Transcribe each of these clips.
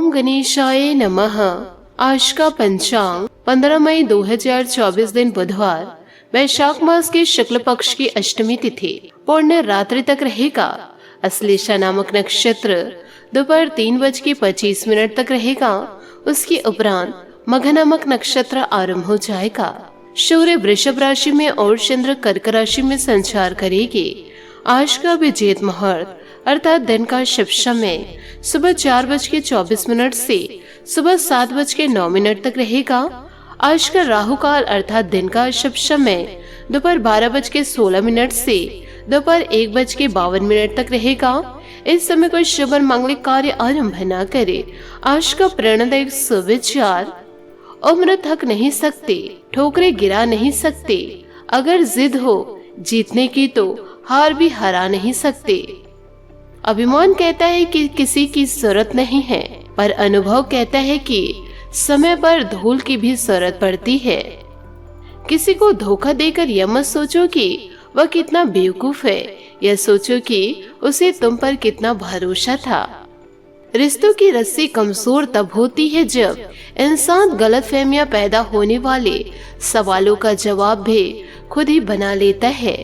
ओम गणेशाय नमः। आज का पंचांग 15 मई 2024 दिन बुधवार, वैशाख मास के शुक्ल पक्ष की अष्टमी तिथि पूर्ण रात्रि तक रहेगा। अश्लेषा नामक नक्षत्र दोपहर 3:25 तक रहेगा। उसके उपरांत मघ नामक नक्षत्र आरंभ हो जाएगा। सूर्य वृषभ राशि में और चंद्र कर्क राशि में संचार करेगी। आज का विजेत मुहूर्त अर्थात दिन का शुभ समय सुबह 4:24 से सुबह 7:09 तक रहेगा। आज का राहु काल अर्थात दिन का शुभ समय दोपहर 12:16 से दोपहर 1:52 तक रहेगा। इस समय कोई शुभ और मांगलिक कार्य आरंभ न करे। आज का प्रेरणादायक सुविचार, उम्र थक नहीं सकते, ठोकरे गिरा नहीं सकते। अगर जिद हो जीतने की तो हार भी हरा नहीं सकते। अभिमान कहता है कि किसी की जरूरत नहीं है, पर अनुभव कहता है कि समय पर धूल की भी जरूरत पड़ती है। किसी को धोखा देकर यह मत सोचो कि वह कितना बेवकूफ है, यह सोचो कि उसे तुम पर कितना भरोसा था। रिश्तों की रस्सी कमजोर तब होती है जब इंसान गलतफहमियां पैदा होने वाले सवालों का जवाब भी खुद ही बना लेता है।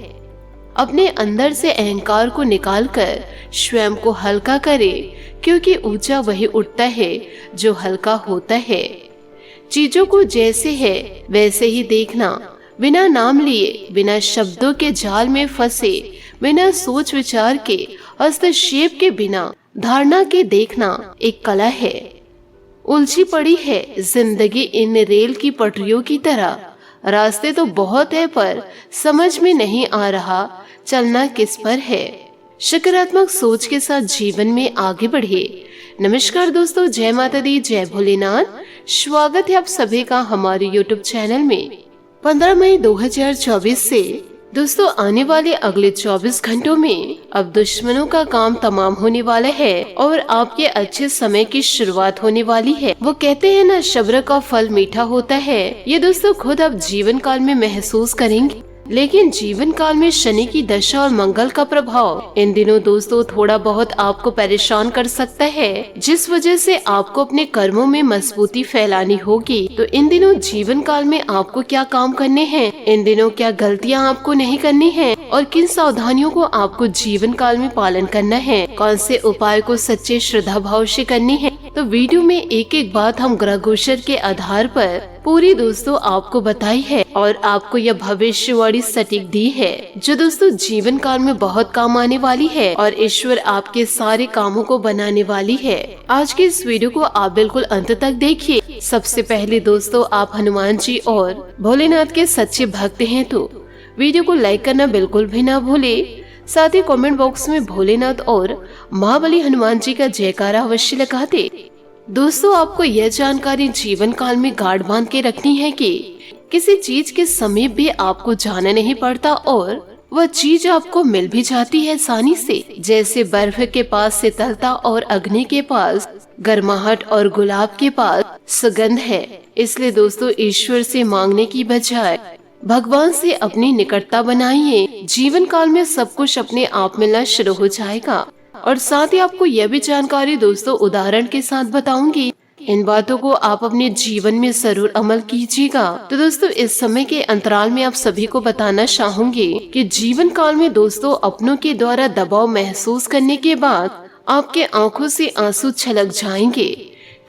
अपने अंदर से अहंकार को निकालकर स्वयं को हल्का करे, क्योंकि ऊंचा वही उठता है जो हल्का होता है। चीजों को जैसे है वैसे ही देखना, बिना नाम लिए, बिना शब्दों के जाल में फंसे, बिना सोच विचार के, हस्तक्षेप के बिना धारणा के देखना एक कला है। उलझी पड़ी है जिंदगी इन रेल की पटरियों की तरह। रास्ते तो बहुत है पर समझ में नहीं आ रहा चलना किस पर है। सकारात्मक सोच के साथ जीवन में आगे बढ़े। नमस्कार दोस्तों, जय माता दी, जय भोलेनाथ। स्वागत है आप सभी का हमारे YouTube चैनल में। 15 मई 2024 से दोस्तों आने वाले अगले 24 घंटों में अब दुश्मनों का काम तमाम होने वाला है और आपके अच्छे समय की शुरुआत होने वाली है। वो कहते हैं ना, सब्र का फल मीठा होता है। ये दोस्तों खुद अब जीवन काल में महसूस करेंगे। लेकिन जीवन काल में शनि की दशा और मंगल का प्रभाव इन दिनों दोस्तों थोड़ा बहुत आपको परेशान कर सकता है, जिस वजह से आपको अपने कर्मों में मजबूती फैलानी होगी। तो इन दिनों जीवन काल में आपको क्या काम करने हैं, इन दिनों क्या गलतियां आपको नहीं करनी है और किन सावधानियों को आपको जीवन काल में पालन करना है, कौन से उपाय को सच्चे श्रद्धा भाव से करनी है। तो वीडियो में एक एक बात हम ग्रह गोचर के आधार पर पूरी दोस्तों आपको बताई है और आपको यह भविष्यवाणी सटीक दी है, जो दोस्तों जीवन काल में बहुत काम आने वाली है और ईश्वर आपके सारे कामों को बनाने वाली है। आज के इस वीडियो को आप बिल्कुल अंत तक देखिए। सबसे पहले दोस्तों आप हनुमान जी और भोलेनाथ के सच्चे भक्त हैं तो वीडियो को लाइक करना बिल्कुल भी ना भूले। साथ ही कमेंट बॉक्स में भोलेनाथ और महाबली हनुमान जी का जयकारा अवश्य लगा दे। दोस्तों आपको यह जानकारी जीवन काल में गाढ़ बांध के रखनी है कि किसी चीज के समीप भी आपको जाना नहीं पड़ता और वह चीज आपको मिल भी जाती है आसानी से। जैसे बर्फ के पास शीतलता और अग्नि के पास गर्माहट और गुलाब के पास सुगंध है। इसलिए दोस्तों ईश्वर से मांगने की बजाय भगवान से अपनी निकटता बनाइए। जीवन काल में सब कुछ अपने आप मिलना शुरू हो जाएगा। और साथ ही आपको यह भी जानकारी दोस्तों उदाहरण के साथ बताऊंगी। इन बातों को आप अपने जीवन में जरूर अमल कीजिएगा। तो दोस्तों इस समय के अंतराल में आप सभी को बताना चाहूंगी कि जीवन काल में दोस्तों अपनों के द्वारा दबाव महसूस करने के बाद आपके आंखों से आंसू छलक जाएंगे,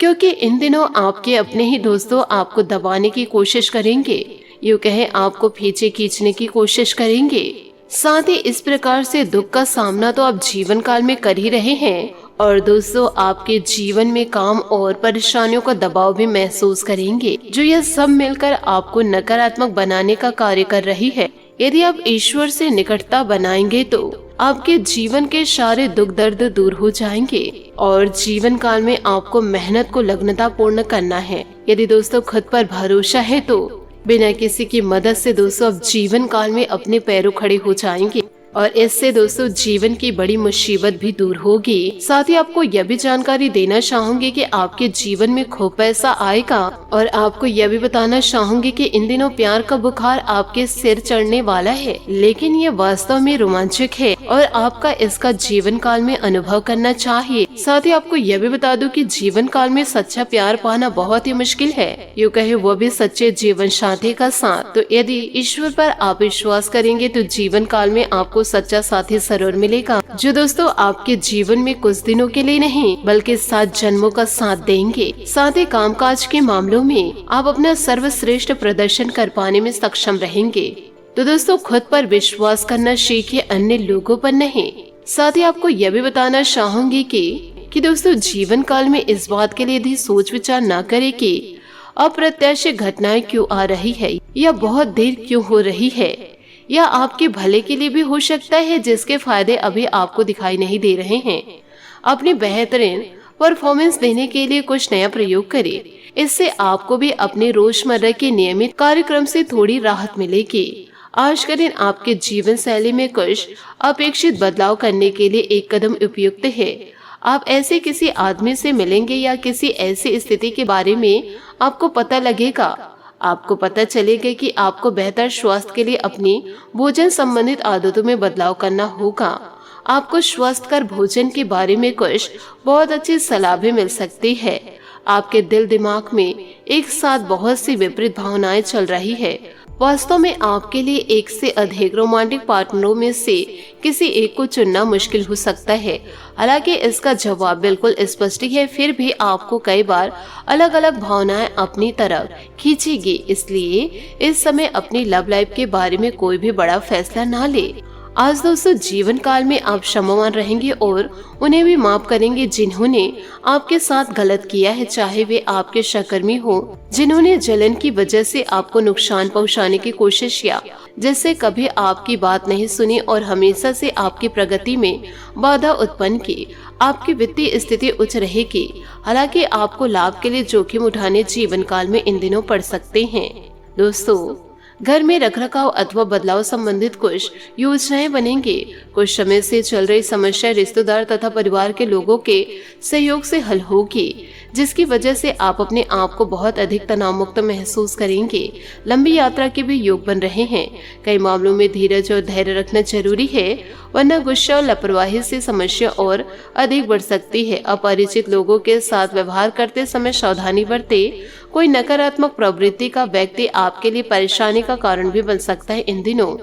क्योंकि इन दिनों आपके अपने ही दोस्तों आपको दबाने की कोशिश करेंगे, यूँ कहें आपको पीछे खींचने की कोशिश करेंगे। साथ ही इस प्रकार से दुख का सामना तो आप जीवन काल में कर ही रहे हैं और दोस्तों आपके जीवन में काम और परेशानियों का दबाव भी महसूस करेंगे, जो यह सब मिलकर आपको नकारात्मक बनाने का कार्य कर रही है। यदि आप ईश्वर से निकटता बनाएंगे तो आपके जीवन के सारे दुख दर्द दूर हो जाएंगे और जीवन काल में आपको मेहनत को लगनता पूर्ण करना है। यदि दोस्तों खुद पर भरोसा है तो बिना किसी की मदद से दोस्तों अब जीवन काल में अपने पैरों खड़े हो जाएंगे और इससे दोस्तों जीवन की बड़ी मुसीबत भी दूर होगी। साथ ही आपको यह भी जानकारी देना चाहूंगी कि आपके जीवन में खूब पैसा आएगा और आपको यह भी बताना चाहूंगी कि इन दिनों प्यार का बुखार आपके सिर चढ़ने वाला है, लेकिन ये वास्तव में रोमांचक है। और आपका इसका जीवन काल में अनुभव करना चाहिए। साथ ही आपको यह भी बता दूं कि जीवन काल में सच्चा प्यार पाना बहुत ही मुश्किल है, यूँ कहे वो भी सच्चे जीवन साथी का साथ। तो यदि ईश्वर पर आप विश्वास करेंगे तो जीवन काल में आपको सच्चा साथी जरूर मिलेगा, जो दोस्तों आपके जीवन में कुछ दिनों के लिए नहीं बल्कि 7 जन्मों का साथ देंगे। साथ ही कामकाज के मामलों में आप अपना सर्वश्रेष्ठ प्रदर्शन कर पाने में सक्षम रहेंगे। तो दोस्तों खुद पर विश्वास करना सीखिए, अन्य लोगों पर नहीं। साथ ही आपको यह भी बताना चाहूंगी कि दोस्तों जीवन काल में इस बात के लिए भी सोच विचार न करें कि अप्रत्याशित घटनाएं क्यों आ रही है या बहुत देर क्यों हो रही है, या आपके भले के लिए भी हो सकता है जिसके फायदे अभी आपको दिखाई नहीं दे रहे हैं। अपनी बेहतरीन परफॉर्मेंस देने के लिए कुछ नया प्रयोग करें, इससे आपको भी अपने रोजमर्रा के नियमित कार्यक्रम से थोड़ी राहत मिलेगी। आज का दिन आपके जीवन शैली में कुछ अपेक्षित बदलाव करने के लिए एक कदम उपयुक्त है। आप ऐसे किसी आदमी से मिलेंगे या किसी ऐसी स्थिति के बारे में आपको पता लगेगा। आपको पता चलेगा कि आपको बेहतर स्वास्थ्य के लिए अपनी भोजन संबंधित आदतों में बदलाव करना होगा। आपको स्वास्थ्यकर भोजन के बारे में कुछ बहुत अच्छी सलाह भी मिल सकती है। आपके दिल दिमाग में एक साथ बहुत सी विपरीत भावनाएं चल रही है। वास्तव में आपके लिए एक से अधिक रोमांटिक पार्टनरों में से किसी एक को चुनना मुश्किल हो सकता है। हालांकि इसका जवाब बिल्कुल स्पष्ट है, फिर भी आपको कई बार अलग अलग भावनाएं अपनी तरफ खींचेगी। इसलिए इस समय अपनी लव लाइफ के बारे में कोई भी बड़ा फैसला ना ले। आज दोस्तों जीवन काल में आप क्षमावान रहेंगे और उन्हें भी माफ करेंगे जिन्होंने आपके साथ गलत किया है, चाहे वे आपके सहकर्मी हो, जिन्होंने जलन की वजह से आपको नुकसान पहुंचाने की कोशिश किया, जिससे कभी आपकी बात नहीं सुनी और हमेशा से आपकी प्रगति में बाधा उत्पन्न की। आपकी वित्तीय स्थिति उच्च रहेगी, हालांकि आपको लाभ के लिए जोखिम उठाने जीवन काल में इन दिनों पड़ सकते हैं। दोस्तों घर में रखरखाव अथवा बदलाव संबंधित कुछ योजनाएं बनेंगे। कुछ समय से चल रही समस्या रिश्तेदार तथा परिवार के लोगों के सहयोग से हल होगी, जिसकी वजह से आप अपने आप को बहुत अधिक तनाव मुक्त महसूस करेंगे। लंबी यात्रा के भी योग बन रहे हैं। कई मामलों में धीरज और धैर्य रखना जरूरी है, वरना गुस्सा और लापरवाही से समस्या और अधिक बढ़ सकती है। अपरिचित लोगों के साथ व्यवहार करते समय सावधानी बरतें। कोई नकारात्मक प्रवृत्ति का व्यक्ति आपके लिए परेशानी का कारण भी बन सकता है। इन दिनों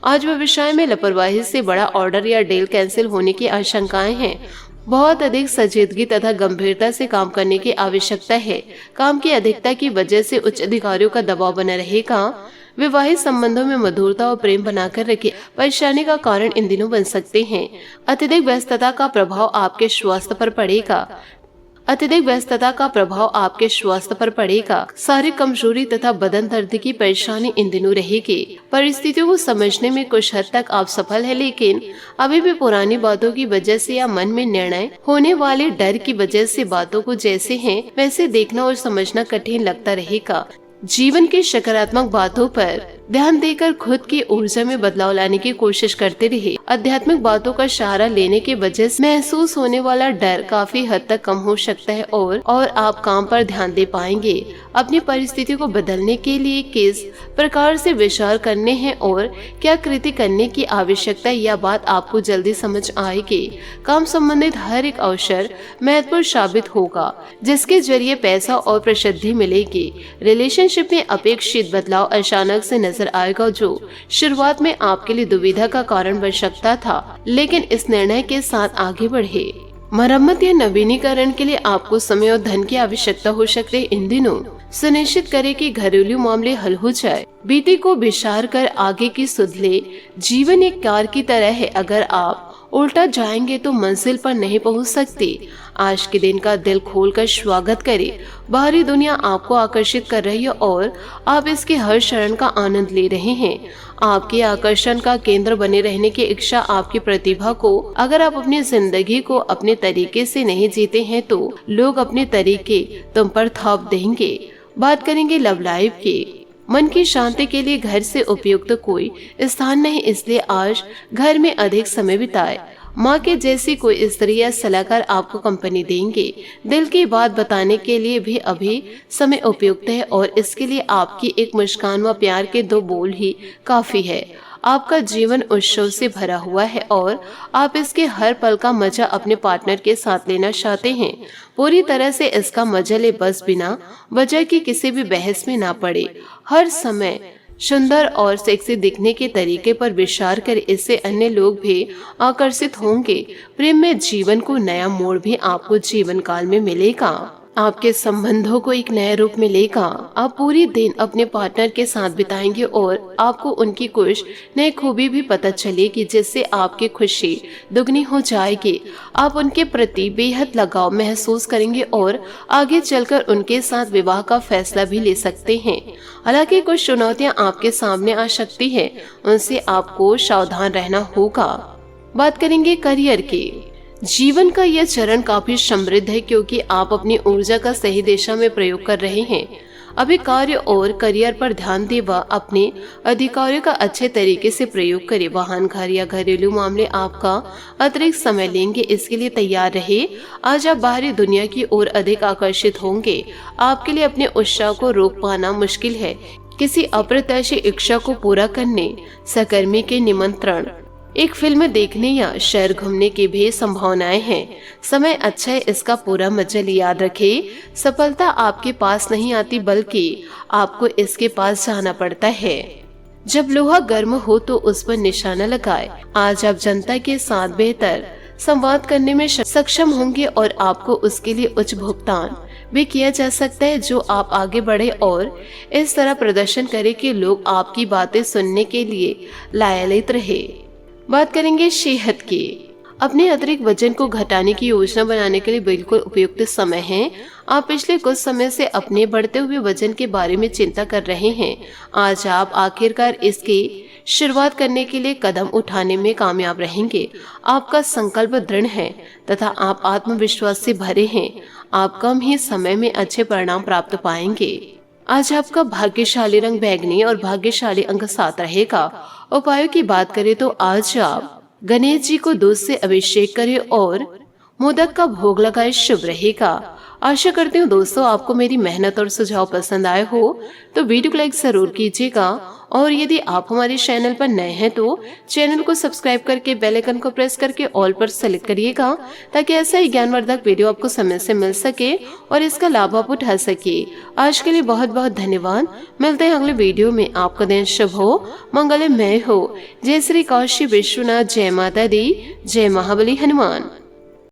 आज व्यवसाय में लापरवाही से बड़ा ऑर्डर या डील कैंसिल होने की आशंकाएं हैं। बहुत अधिक संजीदगी तथा गंभीरता से काम करने की आवश्यकता है। काम की अधिकता की वजह से उच्च अधिकारियों का दबाव बना रहेगा। विवाहित संबंधों में मधुरता और प्रेम बनाकर रखे परेशानी का कारण इन दिनों बन सकते हैं। अत्यधिक व्यस्तता का प्रभाव आपके स्वास्थ्य पर पड़ेगा। शारीरिक कमजोरी तथा बदन दर्द की परेशानी इन दिनों रहेगी। परिस्थितियों को समझने में कुछ हद तक आप सफल है, लेकिन अभी भी पुरानी बातों की वजह से या मन में निर्णय होने वाले डर की वजह से बातों को जैसे हैं वैसे देखना और समझना कठिन लगता रहेगा। जीवन की सकारात्मक बातों पर ध्यान देकर खुद की ऊर्जा में बदलाव लाने की कोशिश करते रहे। आध्यात्मिक बातों का सहारा लेने के वजह से महसूस होने वाला डर काफी हद तक कम हो सकता है और आप काम पर ध्यान दे पाएंगे। अपनी परिस्थिति को बदलने के लिए किस प्रकार से विचार करने हैं और क्या कृति करने की आवश्यकता है, यह बात आपको जल्दी समझ आएगी। काम संबंधित हर एक अवसर महत्वपूर्ण साबित होगा, जिसके जरिए पैसा और प्रसिद्धि मिलेगी। रिलेशनशिप में अपेक्षित बदलाव अचानक से नजर आएगा, जो शुरुआत में आपके लिए दुविधा का कारण बन सकता था, लेकिन इस निर्णय के साथ आगे बढ़े। मरम्मत या नवीनीकरण के लिए आपको समय और धन की आवश्यकता हो सकती है। इन दिनों सुनिश्चित करें कि घरेलू मामले हल हो जाए। बीते को विचार कर आगे की सुध ले। जीवन एक कार की तरह है, अगर आप उल्टा जाएंगे तो मंजिल पर नहीं पहुंच सकती। आज के दिन का दिल खोलकर स्वागत करें। बाहरी दुनिया आपको आकर्षित कर रही है और आप इसके हर क्षण का आनंद ले रहे हैं। आपके आकर्षण का केंद्र बने रहने की इच्छा आपकी प्रतिभा को, अगर आप अपनी जिंदगी को अपने तरीके से नहीं जीते हैं तो लोग अपने तरीके तुम पर थोप देंगे। बात करेंगे लव लाइफ की। मन की शांति के लिए घर से उपयुक्त कोई स्थान नहीं, इसलिए आज घर में अधिक समय बिताए। माँ के जैसी कोई स्त्री या सलाहकार आपको कंपनी देंगे। दिल की बात बताने के लिए भी अभी समय उपयुक्त है और इसके लिए आपकी एक मुस्कान व प्यार के 2 बोल ही काफी है। आपका जीवन उत्सव से भरा हुआ है और आप इसके हर पल का मजा अपने पार्टनर के साथ लेना चाहते हैं। पूरी तरह से इसका मजा ले, बस बिना वजह की किसी भी बहस में ना पड़े। हर समय सुंदर और सेक्सी दिखने के तरीके पर विचार कर इससे अन्य लोग भी आकर्षित होंगे। प्रेम में जीवन को नया मोड़ भी आपको जीवन काल में मिलेगा। आपके संबंधों को एक नए रूप में लेगा। आप पूरी दिन अपने पार्टनर के साथ बिताएंगे और आपको उनकी कुछ नई खूबी भी पता चलेगी, जिससे आपकी खुशी दुगनी हो जाएगी। आप उनके प्रति बेहद लगाव महसूस करेंगे और आगे चलकर उनके साथ विवाह का फैसला भी ले सकते हैं। हालांकि कुछ चुनौतियां आपके सामने आ सकती है, उनसे आपको सावधान रहना होगा। बात करेंगे करियर की। जीवन का यह चरण काफी समृद्ध है, क्योंकि आप अपनी ऊर्जा का सही दिशा में प्रयोग कर रहे हैं। अभी कार्य और करियर पर ध्यान दें व अपने अधिकारियों का अच्छे तरीके से प्रयोग करें। वाहन, घर या घरेलू मामले आपका अतिरिक्त समय लेंगे, इसके लिए तैयार रहे। आज आप बाहरी दुनिया की ओर अधिक आकर्षित होंगे। आपके लिए अपने उत्साह को रोक पाना मुश्किल है। किसी अप्रत्याशित इच्छा को पूरा करने, सहकर्मी के निमंत्रण, एक फिल्म देखने या शहर घूमने की भी संभावनाएं हैं। समय अच्छा है, इसका पूरा मजा याद रखें। सफलता आपके पास नहीं आती, बल्कि आपको इसके पास जाना पड़ता है। जब लोहा गर्म हो तो उस पर निशाना लगाए। आज आप जनता के साथ बेहतर संवाद करने में सक्षम होंगे और आपको उसके लिए उच्च भुगतान भी किया जा सकता है। जो आप आगे बढ़े और इस तरह प्रदर्शन करें कि लोग आपकी बातें सुनने के लिए लालायित रहे। बात करेंगे सेहत की। अपने अतिरिक्त वजन को घटाने की योजना बनाने के लिए बिल्कुल उपयुक्त समय है। आप पिछले कुछ समय से अपने बढ़ते हुए वजन के बारे में चिंता कर रहे हैं। आज आप आखिरकार इसकी शुरुआत करने के लिए कदम उठाने में कामयाब रहेंगे। आपका संकल्प दृढ़ है तथा आप आत्मविश्वास से भरे हैं। आप कम ही समय में अच्छे परिणाम प्राप्त पाएंगे। आज आपका भाग्यशाली रंग बैंगनी और भाग्यशाली अंक 7 रहेगा। उपायों की बात करें तो आज आप गणेश जी को दूध से अभिषेक करें और मोदक का भोग लगाए, शुभ रहेगा। आशा करती हूँ दोस्तों आपको मेरी मेहनत और सुझाव पसंद आए हो तो वीडियो को लाइक जरूर कीजिएगा और यदि आप हमारे चैनल पर नए हैं तो चैनल को सब्सक्राइब करके बेल आइकन को प्रेस करके ऑल पर सेलेक्ट करिएगा, ताकि ऐसा ही ज्ञानवर्धक वीडियो आपको समय से मिल सके और इसका लाभ आप उठा सके। आज के लिए बहुत बहुत धन्यवाद। मिलते हैं अगले वीडियो में। आपका दिन शुभ हो, मंगलमय हो। जय श्री काशी विश्वनाथ, जय माता दी, जय महाबली हनुमान।